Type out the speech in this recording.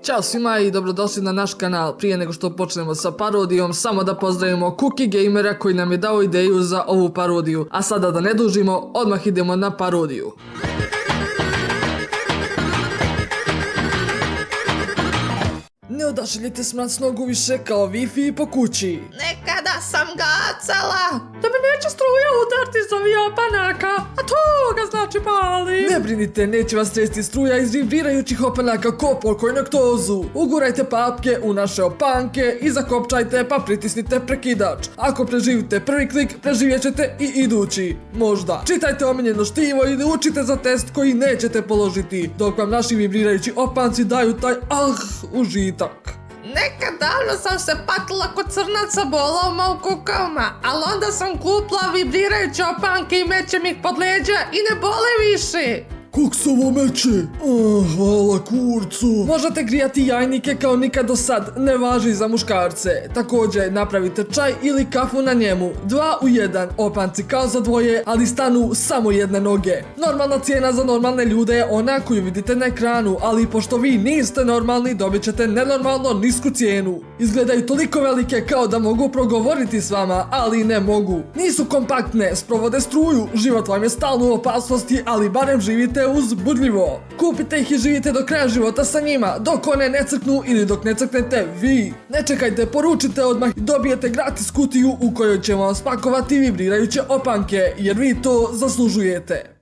Ćao svima i dobrodošli na naš kanal. Prije nego što počnemo sa parodijom, samo da pozdravimo Cookie Gamera koji nam je dao ideju za ovu parodiju. A sada da ne dužimo, odmah idemo na parodiju. Ne odašiljite smrad s nogu više kao Wi-Fi po kući. Nekada sam gacala. Da me neće struja udarti iz ovih opanaka, a to ga znači pali. Ne brinite, neće vas tresti struja iz vibrirajućih opanaka ko pokojnog tozu. Ugurajte papke u naše opanke i zakopčajte pa pritisnite prekidač. Ako preživite prvi klik, preživjet ćete i idući. Možda. Čitajte omiljeno štivo i učite za test koji nećete položiti, dok vam naši vibrirajući opanci daju taj užitak. Nekad davno sam se patila kod crnaca boloma u kukama, ali onda sam kupila vibrirajuće opanke i mećem ih pod leđa i ne bole više. Koksovo meće! Hvala kurcu! Možete grijati jajnike kao nikad do sad, ne važi za muškarce. Također napravite čaj ili kafu na njemu. 2 u 1, opanci kao za dvoje, ali stanu samo jedne noge. Normalna cijena za normalne ljude je ona koju vidite na ekranu, ali pošto vi niste normalni, dobit ćete nenormalno nisku cijenu. Izgledaju toliko velike kao da mogu progovoriti s vama, ali ne mogu. Nisu kompaktne, sprovode struju, život vam je stalno u opasnosti, ali barem živite uzbudljivo. Kupite ih i živite do kraja života sa njima, dok one ne crknu ili dok ne crknete vi. Ne čekajte, poručite odmah i dobijete gratis kutiju u kojoj ćemo vam spakovati vibrirajuće opanke, jer vi to zaslužujete.